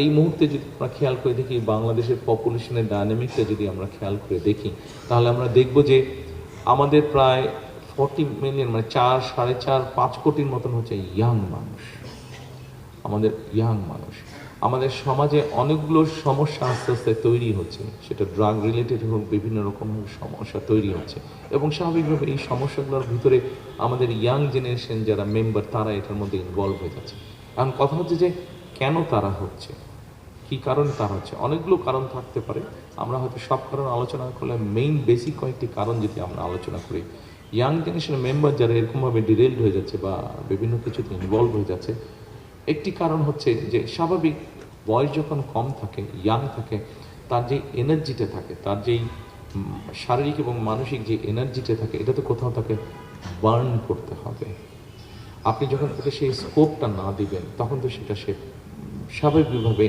এই মুহূর্তে যদি আমরা খেয়াল করে দেখি বাংলাদেশের পপুলেশনের ডায়নামিকটা যদি আমরা খেয়াল করে দেখি, তাহলে আমরা দেখব যে আমাদের প্রায় 40 মিলিয়ন, মানে 4, 4.5 কোটির মতন হচ্ছে ইয়াং মানুষ। আমাদের ইয়াং মানুষ, আমাদের সমাজে অনেকগুলো সমস্যা আস্তে আস্তে তৈরি হচ্ছে, সেটা ড্রাগ রিলেটেড হোক, বিভিন্ন রকম সমস্যা তৈরি হচ্ছে, এবং স্বাভাবিকভাবে এই সমস্যাগুলোর ভিতরে আমাদের ইয়াং জেনারেশন যারা মেম্বার তারা এটার মধ্যে ইনভলভ হয়ে যাচ্ছে। এখন কথা হচ্ছে যে কেন তারা হচ্ছে, কি কারণে তারা হচ্ছে? অনেকগুলো কারণ থাকতে পারে, আমরা হয়তো সব কারণ আলোচনা করলে মেইন বেসিক কয়েকটি কারণ যদি আমরা আলোচনা করি, ইয়াং জেনারেশনের মেম্বার যারা এরকমভাবে ডিরেলড হয়ে যাচ্ছে বা বিভিন্ন কিছুতে ইনভলভ হয়ে যাচ্ছে, একটি কারণ হচ্ছে যে স্বাভাবিক বয়স যখন কম থাকে, ইয়াং থাকে, তার যে এনার্জিটা থাকে, তার যেই শারীরিক এবং মানসিক যে এনার্জিটা থাকে, এটা তো কোথাও তাকে বার্ন করতে হবে। আপনি যখন ওকে সেই স্কোপটা না দিবেন, তখন তো সেটা সে স্বাভাবিকভাবে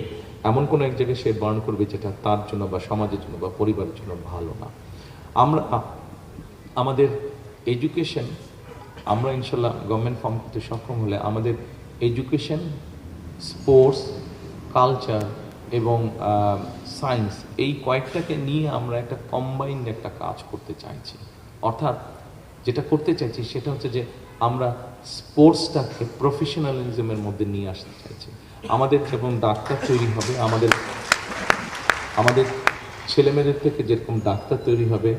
এমন কোনো এক জায়গায় সে বার্ন করবে যেটা তার জন্য বা সমাজের জন্য বা পরিবারের জন্য ভালো না। আমরা আমাদের এডুকেশন, আমরা ইনশাল্লাহ গভর্নমেন্ট ফর্ম করতে সক্ষম হলে আমাদের এডুকেশন, স্পোর্টস, কালচার এবং সায়েন্স, এই কয়েকটাকে নিয়ে আমরা একটা কম্বাইন্ড একটা কাজ করতে চাইছি। অর্থাৎ যেটা করতে চাইছি সেটা হচ্ছে যে আমরা স্পোর্টসটাকে প্রফেশনালিজমের মধ্যে নিয়ে আসতে চাইছি। আমাদের যেমন ডাক্তার তৈরি হবে, আমাদের ছেলেমেয়েদের থেকে যেরকম ডাক্তার তৈরি হবে,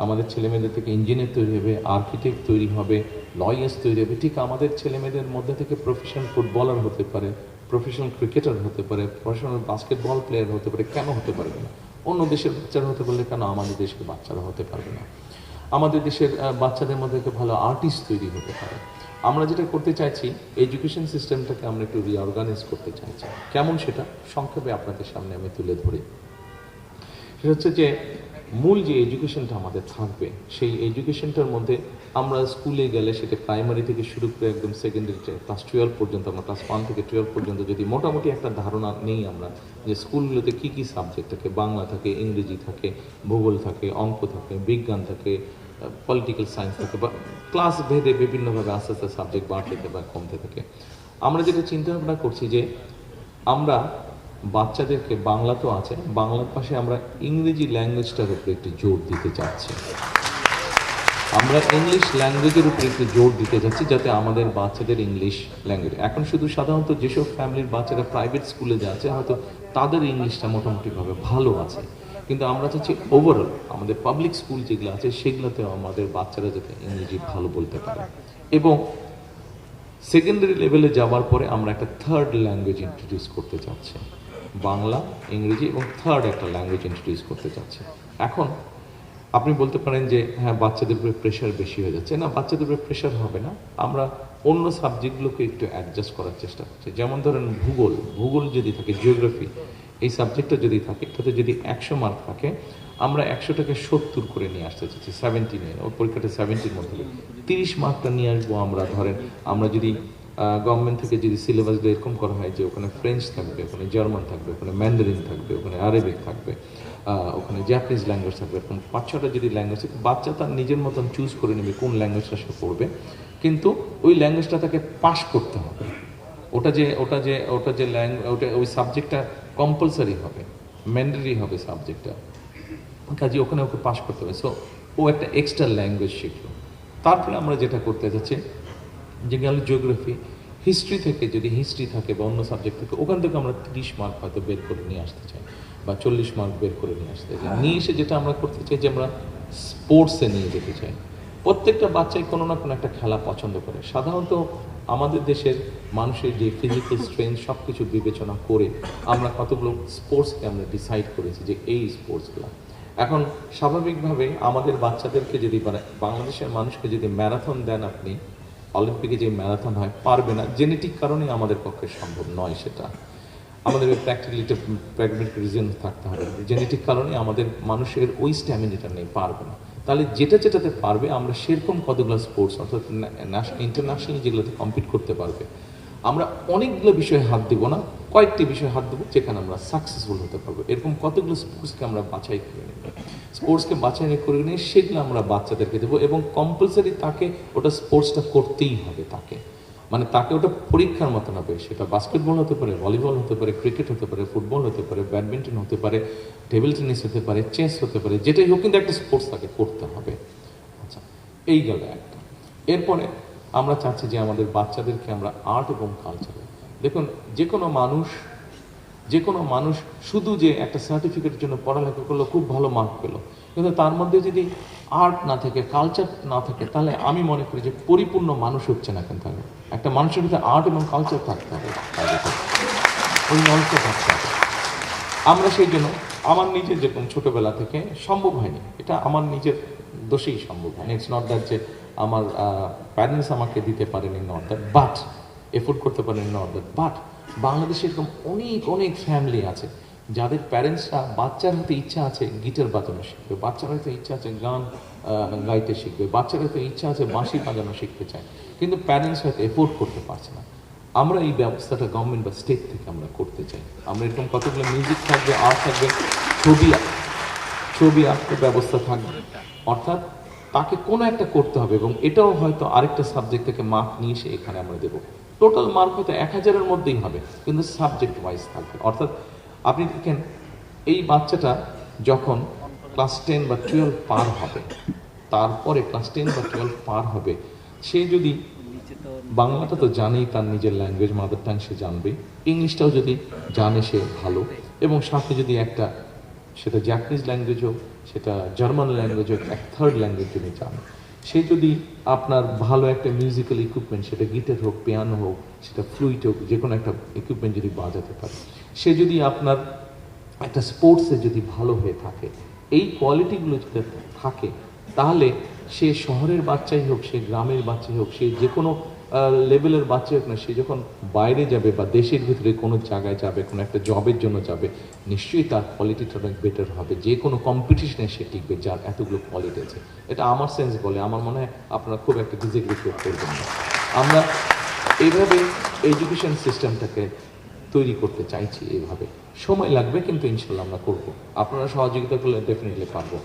আমাদের ছেলেমেয়েদের থেকে ইঞ্জিনিয়ার তৈরি হবে, আর্কিটেক্ট তৈরি হবে, লয়ার্স তৈরি হবে, ঠিক আমাদের ছেলেমেয়েদের মধ্যে থেকে প্রফেশনাল ফুটবলার হতে পারে, প্রফেশনাল ক্রিকেটার হতে পারে, প্রফেশনাল বাস্কেটবল প্লেয়ার হতে পারে, কেন হতে পারবে না? অন্য দেশের বাচ্চারা হতে পারলে কেন আমাদের দেশের বাচ্চারা হতে পারবে না? আমাদের দেশের বাচ্চাদের মধ্যে একটা ভালো আর্টিস্ট তৈরি হতে পারে। আমরা যেটা করতে চাইছি, এডুকেশন সিস্টেমটাকে আমরা একটু রিঅর্গানাইজ করতে চাইছি। কেমন সেটা সংক্ষেপে আপনাদের সামনে আমি তুলে ধরি। সেটা হচ্ছে যে মূল যে এডুকেশনটা আমাদের থাকবে, সেই এডুকেশনটার মধ্যে আমরা স্কুলে গেলে সেটা প্রাইমারি থেকে শুরু করে একদম সেকেন্ডারি ক্লাস 12 পর্যন্ত, আমরা ক্লাস 1 থেকে 12 পর্যন্ত যদি মোটামুটি একটা ধারণা নেই আমরা যে স্কুলগুলোতে কী কী সাবজেক্ট থাকে, বাংলা থাকে, ইংরেজি থাকে, ভূগোল থাকে, অঙ্ক থাকে, বিজ্ঞান থাকে, পলিটিক্যাল সায়েন্স থাকে, বা ক্লাস ভেদে বিভিন্নভাবে আস্তে আস্তে সাবজেক্ট বাড়তে থাকে বা কমতে থাকে। আমরা যেটা চিন্তা ভাবনা করছি যে আমরা বাচ্চাদেরকে, বাংলা তো আছে, বাংলার পাশে আমরা ইংরেজি ল্যাঙ্গুয়েজটার উপরে একটু জোর দিতে চাচ্ছি। আমরা ইংলিশ ল্যাঙ্গুয়েজের উপরে একটু জোর দিতে যাচ্ছি, যাতে আমাদের বাচ্চাদের ইংলিশ ল্যাঙ্গুয়েজ, এখন শুধু সাধারণত যেসব ফ্যামিলির বাচ্চারা প্রাইভেট স্কুলে যাচ্ছে হয়তো তাদের ইংলিশটা মোটামুটিভাবে ভালো আছে, কিন্তু আমরা চাচ্ছি ওভারঅল আমাদের পাবলিক স্কুল যেগুলো আছে সেগুলোতেও আমাদের বাচ্চারা যাতে ইংরেজি ভালো বলতে পারে। এবং সেকেন্ডারি লেভেলে যাওয়ার পরে আমরা একটা থার্ড ল্যাঙ্গুয়েজ ইন্ট্রোডিউস করতে চাচ্ছি, বাংলা, ইংরেজি এবং থার্ড একটা ল্যাঙ্গুয়েজ ইন্ট্রোডিউস করতে চাচ্ছি। এখন আপনি বলতে পারেন যে হ্যাঁ, বাচ্চাদের উপরে প্রেশার বেশি হয়ে যাচ্ছে। না, বাচ্চাদের উপরে প্রেশার হবে না, আমরা অন্য সাবজেক্টগুলোকে একটু অ্যাডজাস্ট করার চেষ্টা করছি। যেমন ধরেন ভূগোল যদি থাকে, জিওগ্রাফি, এই সাবজেক্টটা যদি থাকে, এটাতে যদি 100 মার্ক থাকে, আমরা 100টাকে 70 করে নিয়ে আসতে চাচ্ছি, 70 নিয়ে। ওর পরীক্ষাটা 70-র মধ্যে 30 মার্কটা নিয়ে আসবো আমরা। ধরেন আমরা যদি গভর্নমেন্ট থেকে যদি সিলেবাসগুলো এরকম করা হয় যে ওখানে ফ্রেঞ্চ থাকবে, ওখানে জার্মান থাকবে, ওখানে ম্যান্ডারিন থাকবে, ওখানে আরবিক থাকবে, ওখানে জাপানিজ ল্যাঙ্গুয়েজ থাকবে, এরকম 5-6টা যদি ল্যাঙ্গুয়েজ, বাচ্চা তার নিজের মতন চুজ করে নেবে কোন ল্যাঙ্গুয়েজটা সে পড়বে, কিন্তু ওই ল্যাঙ্গুয়েজটা তাকে পাস করতে হবে। ওই সাবজেক্টটা কম্পালসারি হবে, ম্যান্ডেটরি হবে সাবজেক্টটা, কাজে ওখানে ওকে পাস করতে হবে। সো ও একটা এক্সট্রা ল্যাঙ্গুয়েজ শিখলো। তারপরে আমরা যেটা করতে যাচ্ছি, যে গেল জিওগ্রাফি, হিস্ট্রি থেকে যদি হিস্ট্রি থাকে বা অন্য সাবজেক্ট থেকে, ওখান থেকে আমরা 30 মার্ক হয়তো বের করে নিয়ে আসতে চাই বা 40 মার্ক বের করে নিয়ে আসতে চাই। নিয়ে এসে যেটা আমরা করতে চাই যে আমরা স্পোর্টসে নিয়ে যেতে চাই। প্রত্যেকটা বাচ্চাই কোনো না কোনো একটা খেলা পছন্দ করে। সাধারণত আমাদের দেশের মানুষের যে ফিজিক্যাল স্ট্রেংথ সব কিছু বিবেচনা করে আমরা কতগুলো স্পোর্টসকে আমরা ডিসাইড করেছি যে এই স্পোর্টসগুলো। এখন স্বাভাবিকভাবে আমাদের বাচ্চাদেরকে যদি, মানে বাংলাদেশের মানুষকে যদি ম্যারাথন দেন আপনি, অলিম্পিকে যে ম্যারাথন হয়, পারবে না, জেনেটিক কারণে আমাদের পক্ষে সম্ভব নয় সেটা। আমাদের প্র্যাগমেটিক রিজন থাকতে হবে, জেনেটিক কারণে আমাদের মানুষের ওই স্ট্যামিনাটা নেই, পারবে না। তাহলে যেটাতে পারবে আমরা সেরকম কতগুলো স্পোর্টস, অর্থাৎ ইন্টারন্যাশনালি যেগুলোতে কম্পিট করতে পারবে, আমরা অনেকগুলো বিষয়ে হাত দেবো না, কয়েকটি বিষয়ে হাত দেবো যেখানে আমরা সাকসেসফুল হতে পারবো। এরকম কতগুলো স্পোর্টসকে আমরা বাছাই করে নেব, স্পোর্টসকে বাছাই করে নিয়ে সেগুলো আমরা বাচ্চাদেরকে দেবো, এবং কম্পালসারি তাকে ওটা স্পোর্টসটা করতেই হবে তাকে। মানে তাকে ওটা পরীক্ষার মতো হবে, সেটা বাস্কেটবল হতে পারে, ভলিবল হতে পারে, ক্রিকেট হতে পারে, ফুটবল হতে পারে, ব্যাডমিন্টন হতে পারে, টেবিল টেনিস হতে পারে, চেস হতে পারে, যেটাই হোক কিন্তু একটা স্পোর্টস তাকে করতে হবে। আচ্ছা, এই গেল একটা। এরপরে আমরা চাচ্ছি যে আমাদের বাচ্চাদেরকে আমরা আর্ট এবং কালচারে, দেখুন যে কোনো মানুষ শুধু যে একটা সার্টিফিকেটের জন্য পড়ালেখা করলো, খুব ভালো মার্ক পেলো, কিন্তু তার মধ্যে যদি আর্ট না থাকে, কালচার না থাকে, তাহলে আমি মনে করি যে পরিপূর্ণ মানুষ হচ্ছে না। কিন্তু একটা মানুষের ভিতরে আর্ট এবং কালচার থাকতে হবে, ওই নলেজটা থাকতে হবে। আমরা সেই জন্য আমার নিজের যেরকম ছোটবেলা থেকে সম্ভব হয়নি, এটা আমার নিজের দোষেই সম্ভব হয়নি। ইটস নট দ্যাট যে আমার প্যারেন্টস আমাকে দিতে পারেনি, নট দ্যাট, বাট এফোর্ড করতে পারেনি, নট দ্যাট, বাট বাংলাদেশে এরকম অনেক অনেক ফ্যামিলি আছে যাদের প্যারেন্টসরা, বাচ্চার হয়তো ইচ্ছা আছে গিটার বাজানো শিখবে, বাচ্চার হয়তো ইচ্ছা আছে গান গাইতে শিখবে, বাচ্চার হয়তো ইচ্ছা আছে বাঁশি বাজানো শিখতে চায়, কিন্তু প্যারেন্টস হয়তো এফোর্ড করতে পারছে না। আমরা এই ব্যবস্থাটা গভর্নমেন্ট বা স্টেট থেকে আমরা করতে চাই। আমরা এরকম কতগুলো মিউজিক থাকবে, আর্ট থাকবে, ছবি আঁকতে ব্যবস্থা থাকবে, অর্থাৎ তাকে কোনো একটা করতে হবে, এবং এটাও হয়তো আরেকটা সাবজেক্ট থেকে মার্ক নিয়ে এসে এখানে আমরা দেবো। টোটাল মার্ক হয়তো 1000-এর মধ্যেই হবে, কিন্তু সাবজেক্ট ওয়াইজ থাকবে। অর্থাৎ আপনি দেখেন এই বাচ্চাটা যখন ক্লাস 10 বা 12 পার হবে, তারপরে ক্লাস 10 বা 12 পার হবে, সে যদি বাংলাটা তো জানেই, তার নিজের ল্যাঙ্গুয়েজ, মাদার টাং সে জানবে, ইংলিশটাও যদি জানে সে ভালো, এবং সাথে যদি একটা, সেটা জাপানিজ ল্যাঙ্গুয়েজ হোক, সেটা জার্মান ল্যাঙ্গুয়েজ হোক, এক থার্ড ল্যাঙ্গুয়েজ যদি জানে, সে যদি আপনার ভালো একটা মিউজিক্যাল ইকুইপমেন্ট, সেটা গিটার হোক, পিয়ানো হোক, সেটা ফ্লুইট হোক, যে কোনো একটা ইকুইপমেন্ট যদি বাজাতে পারে, সে যদি আপনার একটা স্পোর্টসে যদি ভালো হয়ে থাকে, এই কোয়ালিটিগুলো যদি থাকে, তাহলে সে শহরের বাচ্চাই হোক, সে গ্রামের বাচ্চাই হোক, সে যে কোনো লেভেলের বাচ্চা হোক না, সে যখন বাইরে যাবে বা দেশের ভিতরে কোনো জায়গায় যাবে, কোনো একটা জবের জন্য যাবে, নিশ্চয়ই তার কোয়ালিটিটা অনেক বেটার হবে, যে কোনো কম্পিটিশনে সে টিকবে, যার এতগুলো কোয়ালিটি আছে। এটা আমার সেন্স বলে, আমার মনে হয় আপনারা খুব একটা ডিসএগ্রি করবেন না। আমরা এইভাবে এডুকেশন সিস্টেমটাকে তৈরি করতে চাইছি, এইভাবে সময় লাগবে, কিন্তু ইনশাল্লাহ আমরা করবো। আপনারা সহযোগিতা করলে ডেফিনেটলি পারবো।